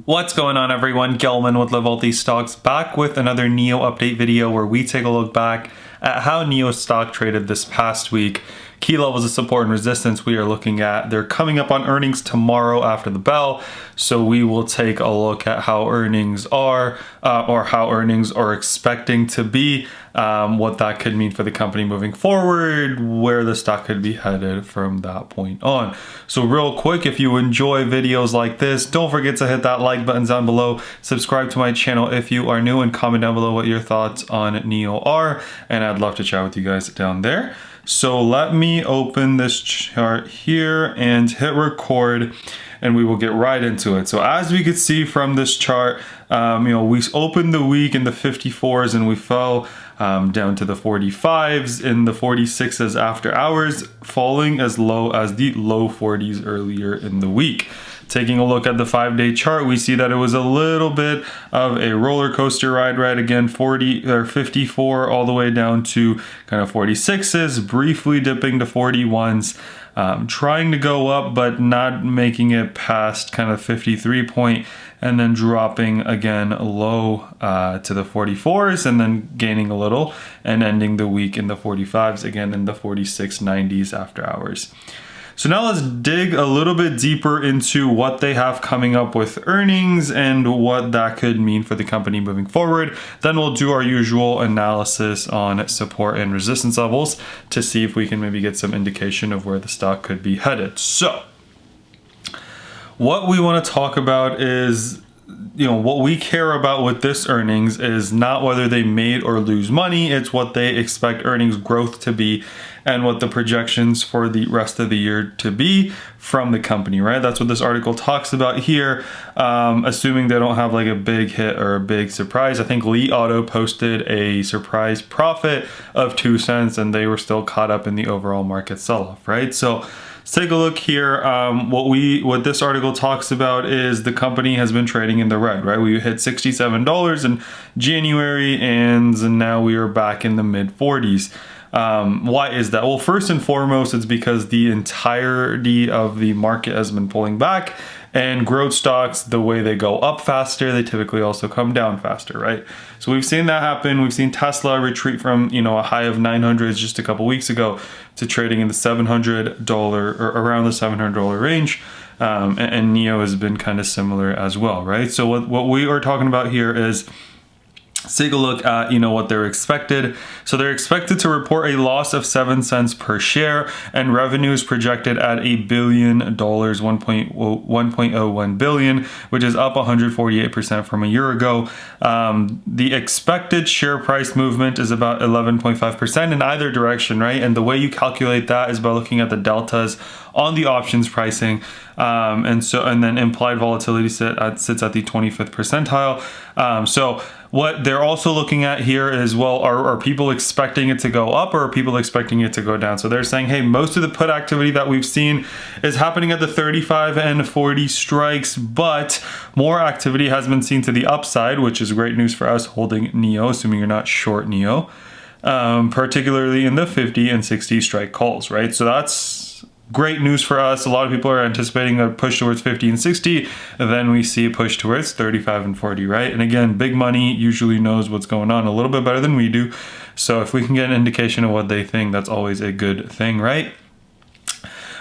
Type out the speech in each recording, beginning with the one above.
What's going on, everyone? Gelman with Wellthy Stocks, back with another NIO update video where we take a look back at how NIO stock traded this past week. Key levels of support and resistance we are looking at. They're coming up on earnings tomorrow after the bell, so we will take a look at how earnings are or how earnings are expecting to be, what that could mean for the company moving forward, where the stock could be headed from that point on. So real quick, if you enjoy videos like this, don't forget to hit that like button down below, subscribe to my channel if you are new, and comment down below what your thoughts on NIO are, and I'd love to chat with you guys down there. So let me open this chart here and hit record, and we will get right into it. So as we could see from this chart, we opened the week in the 54s and we fell down to the 45s and the 46s after hours, falling as low as the low 40s earlier in the week. Taking a look at the 5-day chart, we see that it was a little bit of a roller coaster ride, right? Again, 40 or 54 all the way down to kind of 46s, briefly dipping to 41s, trying to go up, but not making it past kind of 53 point, and then dropping again low to the 44s, and then gaining a little and ending the week in the 45s, again in the 46.90s after hours. So now let's dig a little bit deeper into what they have coming up with earnings and what that could mean for the company moving forward. Then we'll do our usual analysis on support and resistance levels to see if we can maybe get some indication of where the stock could be headed. So what we want to talk about is, what we care about with this earnings is not whether they made or lose money, it's what they expect earnings growth to be and what the projections for the rest of the year to be from the company, right? That's what this article talks about here, assuming they don't have like a big hit or a big surprise. I think Li Auto posted a surprise profit of 2 cents and they were still caught up in the overall market sell-off, right? So let's take a look here. What this article talks about is the company has been trading in the red, right? We hit $67 in January and now we are back in the mid 40s. Why is that? Well, first and foremost, it's because the entirety of the market has been pulling back, and growth stocks, the way they go up faster, they typically also come down faster, right? So we've seen that happen. We've seen Tesla retreat from, a high of 900s just a couple weeks ago to trading in the $700 or around the $700 range. And NIO has been kind of similar as well, right? So what we are talking about here is, let's take a look at what they're expected. So they're expected to report a loss of 7 cents per share, and revenue is projected at $1 billion, 1.01 billion, which is up 148% from a year ago. The expected share price movement is about 11.5% in either direction, right? And the way you calculate that is by looking at the deltas on the options pricing, and then implied volatility sits at the 25th percentile. So what they're also looking at here is, well, are people expecting it to go up or are people expecting it to go down? So they're saying, hey, most of the put activity that we've seen is happening at the 35 and 40 strikes, but more activity has been seen to the upside, which is great news for us holding NIO, assuming you're not short NIO, particularly in the 50 and 60 strike calls, right? So that's great news for us. A lot of people are anticipating a push towards 50 and 60, and then we see a push towards 35 and 40, right? And again, big money usually knows what's going on a little bit better than we do. So if we can get an indication of what they think, that's always a good thing, right?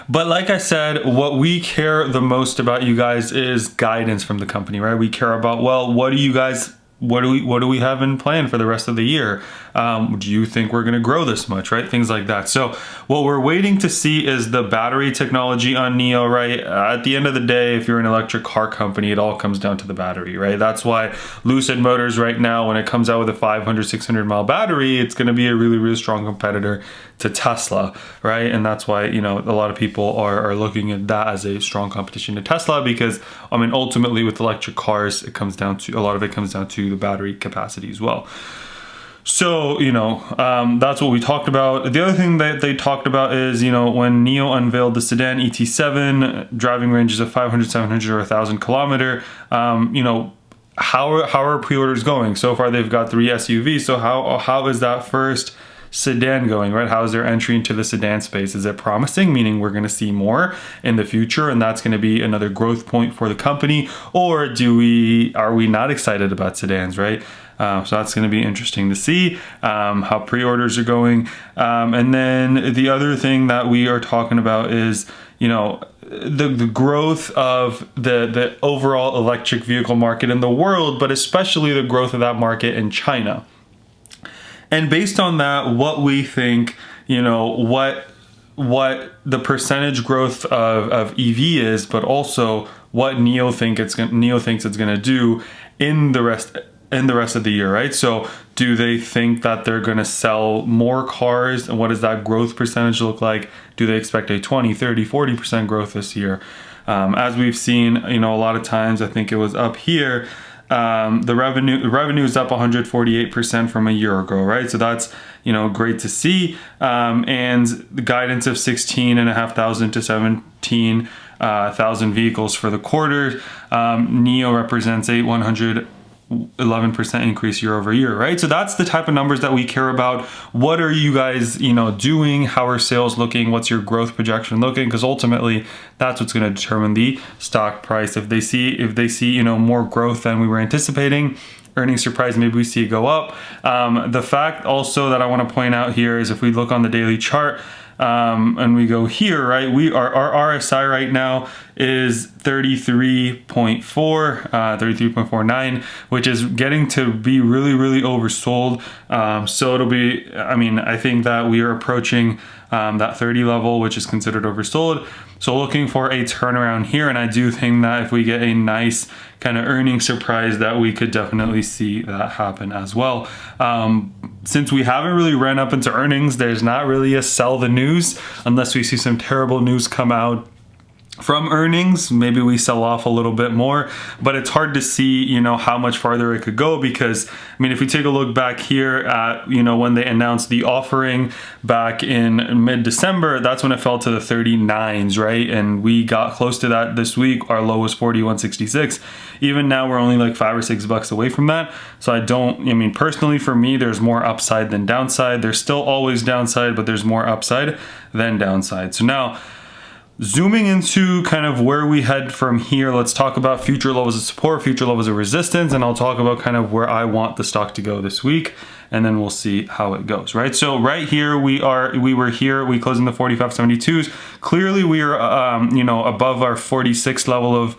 But like I said, what we care the most about, you guys, is guidance from the company, right? We care about, well, what do we have in plan for the rest of the year? Do you think we're going to grow this much, right? Things like that. So what we're waiting to see is the battery technology on NIO, right? At the end of the day, if you're an electric car company, it all comes down to the battery, right? That's why Lucid Motors right now, when it comes out with a 500, 600 mile battery, it's going to be a really, really strong competitor to Tesla, right? And that's why, a lot of people are looking at that as a strong competition to Tesla, because, ultimately with electric cars, a lot of it comes down to the battery capacity as well. So, that's what we talked about. The other thing that they talked about is, when NIO unveiled the sedan ET7, driving ranges of 500, 700, or 1,000 kilometer, how are pre-orders going? So far, they've got 3 SUVs. So how is that first sedan going, right? How is their entry into the sedan space? Is it promising, meaning we're going to see more in the future and that's going to be another growth point for the company? Or are we not excited about sedans, right? So that's going to be interesting to see how pre-orders are going. And then the other thing that we are talking about is, the growth of the overall electric vehicle market in the world, but especially the growth of that market in China. And based on that, what we think, what the percentage growth of EV is, but also what NIO thinks it's going to do in the rest of the year, right? So do they think that they're going to sell more cars, and what does that growth percentage look like? Do they expect a 20, 30, 40% growth this year? As we've seen, a lot of times, I think it was up here, the revenue is up 148% from a year ago, right? So that's, great to see. And the guidance of 16,500 to 17,000 vehicles for the quarter. NIO represents a 111% increase year over year, right? So that's the type of numbers that we care about. What are you guys, doing? How are sales looking? What's your growth projection looking? Because ultimately, that's what's going to determine the stock price. If they see, more growth than we were anticipating, earnings surprise, maybe we see it go up. The fact also that I want to point out here is if we look on the daily chart, and we go here, right? Our RSI right now is 33.49, which is getting to be really, really oversold. So it'll be, I think that we are approaching that 30 level, which is considered oversold. So looking for a turnaround here, and I do think that if we get a nice kind of earnings surprise, that we could definitely see that happen as well. Since we haven't really ran up into earnings, there's not really a sell the news unless we see some terrible news come out from earnings. Maybe we sell off a little bit more, but it's hard to see, how much farther it could go because, if we take a look back here at, when they announced the offering back in mid-December, that's when it fell to the 39s, right? And we got close to that this week. Our low was 41.66. Even now we're only like $5 or $6 away from that. So personally for me, there's more upside than downside. There's still always downside, but there's more upside than downside. So now, zooming into kind of where we head from here, let's talk about future levels of support, future levels of resistance, and I'll talk about kind of where I want the stock to go this week, and then we'll see how it goes, right? So right here, we were here, we closed in the 45.72s. Clearly, we are, above our 46 level of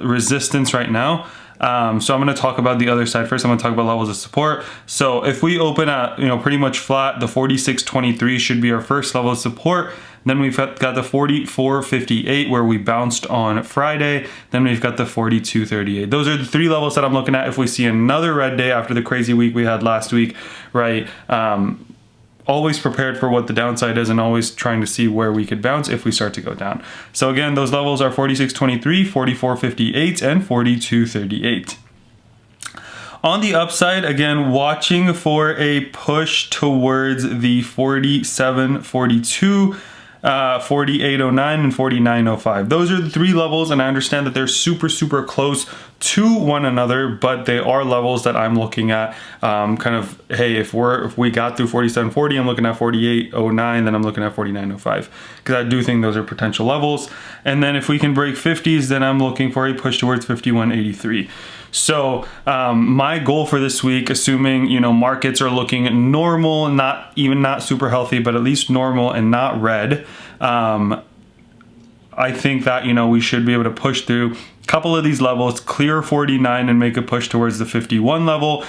resistance right now. So I'm going to talk about the other side first. I'm going to talk about levels of support. So if we open at, pretty much flat, the 46.23 should be our first level of support. Then we've got the 44.58 where we bounced on Friday. Then we've got the 42.38. Those are the three levels that I'm looking at if we see another red day after the crazy week we had last week, right? Always prepared for what the downside is and always trying to see where we could bounce if we start to go down. So again, those levels are 46.23, 44.58, and 42.38. On the upside, again, watching for a push towards the 47.42, 48.09, and 49.05. Those are the three levels, and I understand that they're super, super close to one another, but they are levels that I'm looking at. Hey, if we got through 47.40, I'm looking at 48.09, then I'm looking at 49.05, because I do think those are potential levels. And then if we can break 50s, then I'm looking for a push towards 51.83. So my goal for this week, assuming markets are looking normal, not super healthy, but at least normal and not red, I think that we should be able to push through a couple of these levels, clear 49 and make a push towards the 51 level.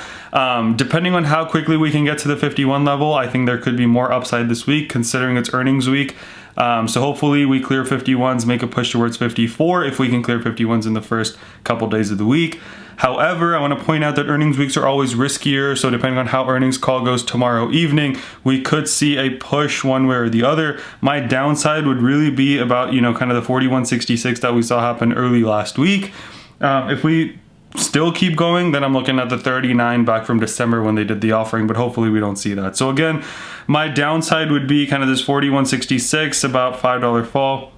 Depending on how quickly we can get to the 51 level, I think there could be more upside this week considering it's earnings week. So hopefully we clear 51s, make a push towards 54 if we can clear 51s in the first couple days of the week. However, I want to point out that earnings weeks are always riskier, so depending on how earnings call goes tomorrow evening, we could see a push one way or the other. My downside would really be about, kind of the 41.66 that we saw happen early last week. If we still keep going, then I'm looking at the 39 back from December when they did the offering, but hopefully we don't see that. So again, my downside would be kind of this 41.66, about $5 fall.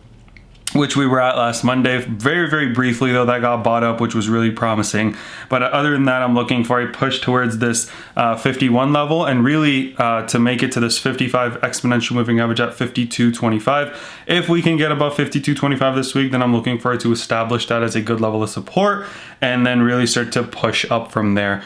which we were at last Monday. Very, very briefly though, that got bought up, which was really promising. But other than that, I'm looking for a push towards this 51 level, and really to make it to this 55 exponential moving average at 52.25. If we can get above 52.25 this week, then I'm looking for it to establish that as a good level of support and then really start to push up from there.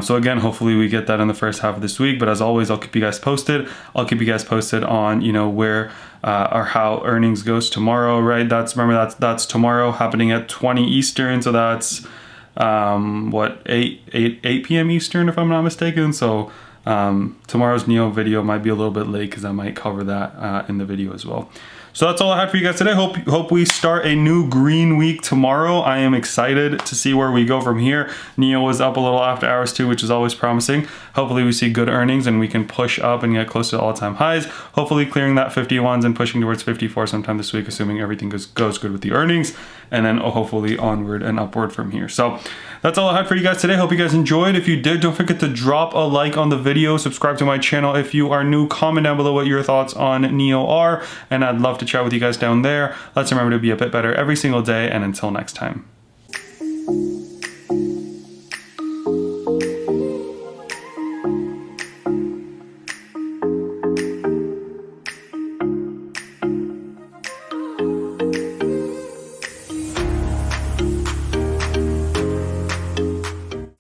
So again, hopefully we get that in the first half of this week. But as always, I'll keep you guys posted. I'll keep you guys posted on, you know, where or how earnings goes tomorrow, right? That's tomorrow, happening at 20 Eastern. So that's what, 8 p.m. Eastern, if I'm not mistaken. So tomorrow's NIO video might be a little bit late because I might cover that in the video as well. So that's all I had for you guys today. Hope we start a new green week tomorrow. I am excited to see where we go from here. NIO was up a little after hours too, which is always promising. Hopefully we see good earnings and we can push up and get close to all-time highs. Hopefully clearing that 51s and pushing towards 54 sometime this week, assuming everything goes good with the earnings, and then hopefully onward and upward from here. So that's all I had for you guys today. Hope you guys enjoyed. If you did, don't forget to drop a like on the video, subscribe to my channel if you are new, comment down below what your thoughts on NIO are, and I'd love to chat with you guys down there. Let's remember to be a bit better every single day, and until next time.